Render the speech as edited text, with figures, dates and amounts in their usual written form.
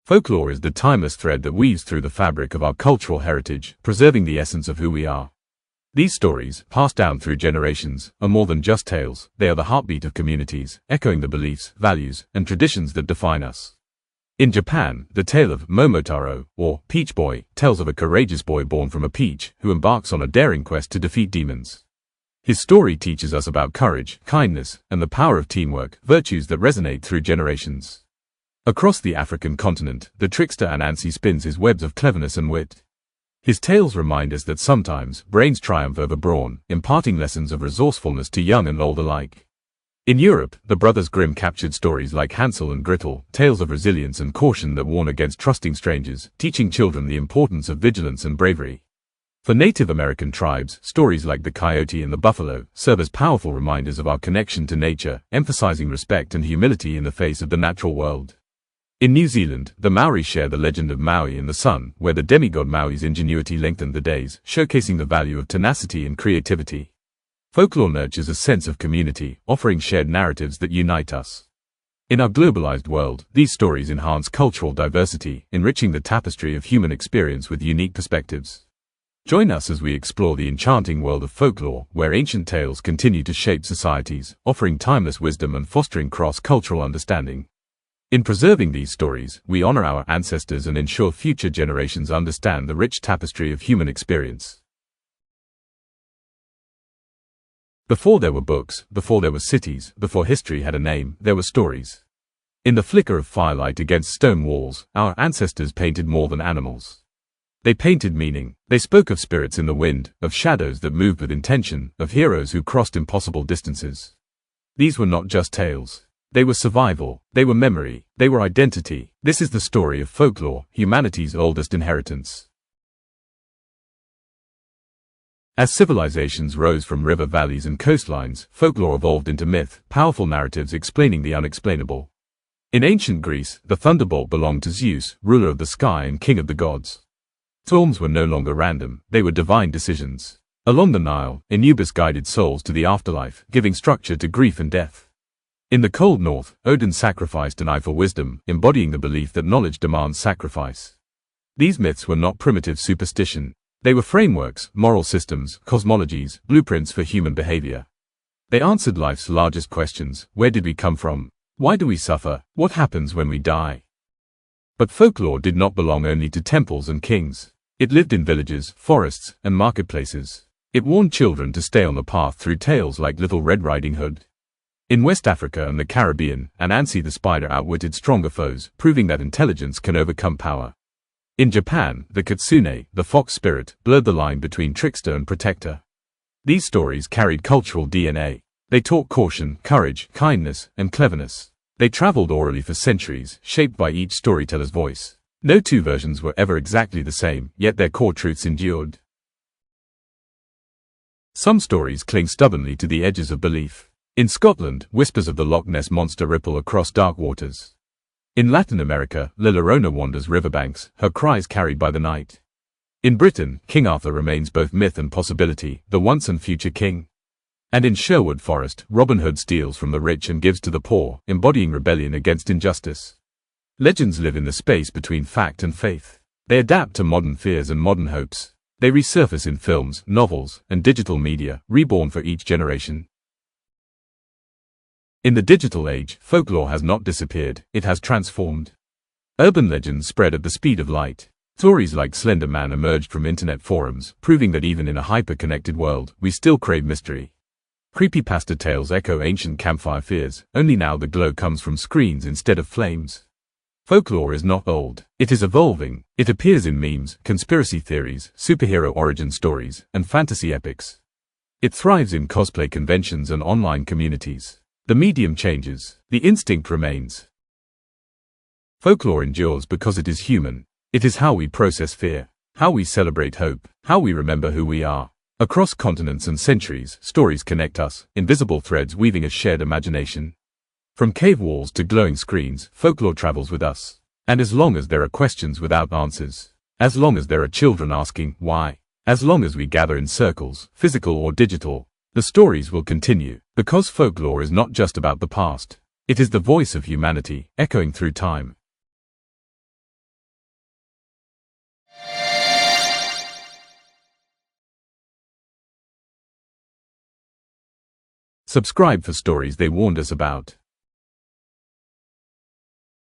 Folklore is the timeless thread that weaves through the fabric of our cultural heritage, preserving the essence of who we are. These stories, passed down through generations, are more than just tales. They are the heartbeat of communities, echoing the beliefs, values, and traditions that define us. In Japan, the tale of Momotaro, or Peach Boy, tells of a courageous boy born from a peach who embarks on a daring quest to defeat demons. His story teaches us about courage, kindness, and the power of teamwork, virtues that resonate through generations. Across the African continent, the trickster Anansi spins his webs of cleverness and wit. His tales remind us that sometimes brains triumph over brawn, imparting lessons of resourcefulness to young and old alike. In Europe, the Brothers Grimm captured stories like Hansel and Gretel, tales of resilience and caution that warn against trusting strangers, teaching children the importance of vigilance and bravery. For Native American tribes, stories like the coyote and the buffalo serve as powerful reminders of our connection to nature, emphasizing respect and humility in the face of the natural world. In New Zealand, the Maori share the legend of Maui in the sun, where the demigod Maui's ingenuity lengthened the days, showcasing the value of tenacity and creativity. Folklore nurtures a sense of community, offering shared narratives that unite us. In our globalized world, these stories enhance cultural diversity, enriching the tapestry of human experience with unique perspectives. Join us as we explore the enchanting world of folklore, where ancient tales continue to shape societies, offering timeless wisdom and fostering cross-cultural understanding. In preserving these stories, we honor our ancestors and ensure future generations understand the rich tapestry of human experience. Before there were books, before there were cities, before history had a name, there were stories. In the flicker of firelight against stone walls, our ancestors painted more than animals. They painted meaning. They spoke of spirits in the wind, of shadows that moved with intention, of heroes who crossed impossible distances. These were not just tales. They were survival, they were memory, they were identity. This is the story of folklore, humanity's oldest inheritance. As civilizations rose from river valleys and coastlines, folklore evolved into myth, powerful narratives explaining the unexplainable. In ancient Greece, the thunderbolt belonged to Zeus, ruler of the sky and king of the gods. Storms were no longer random, they were divine decisions. Along the Nile, Anubis guided souls to the afterlife, giving structure to grief and death. In the cold north, Odin sacrificed an eye for wisdom, embodying the belief that knowledge demands sacrifice. These myths were not primitive superstition. They were frameworks, moral systems, cosmologies, blueprints for human behavior. They answered life's largest questions: where did we come from? Why do we suffer? What happens when we die? But folklore did not belong only to temples and kings. It lived in villages, forests, and marketplaces. It warned children to stay on the path through tales like Little Red Riding Hood. In West Africa and the Caribbean, Anansi the spider outwitted stronger foes, proving that intelligence can overcome power. In Japan, the kitsune, the fox spirit, blurred the line between trickster and protector. These stories carried cultural DNA. They taught caution, courage, kindness, and cleverness. They traveled orally for centuries, shaped by each storyteller's voice. No two versions were ever exactly the same, yet their core truths endured. Some stories cling stubbornly to the edges of belief. In Scotland, whispers of the Loch Ness monster ripple across dark waters. In Latin America, La Llorona wanders riverbanks, her cries carried by the night. In Britain, King Arthur remains both myth and possibility, the once and future king. And in Sherwood Forest, Robin Hood steals from the rich and gives to the poor, embodying rebellion against injustice. Legends live in the space between fact and faith. They adapt to modern fears and modern hopes. They resurface in films, novels, and digital media, reborn for each generation. In the digital age, folklore has not disappeared, it has transformed. Urban legends spread at the speed of light. Stories like Slender Man emerged from internet forums, proving that even in a hyper-connected world, we still crave mystery. Creepypasta tales echo ancient campfire fears, only now the glow comes from screens instead of flames. Folklore is not old, it is evolving. It appears in memes, conspiracy theories, superhero origin stories, and fantasy epics. It thrives in cosplay conventions and online communities. The medium changes, the instinct remains. Folklore endures because it is human. It is how we process fear, how we celebrate hope, how we remember who we are. Across continents and centuries, stories connect us, invisible threads weaving a shared imagination. From cave walls to glowing screens, folklore travels with us. And as long as there are questions without answers, as long as there are children asking why, as long as we gather in circles, physical or digital, the stories will continue, because folklore is not just about the past. It is the voice of humanity, echoing through time. Subscribe for stories they warned us about.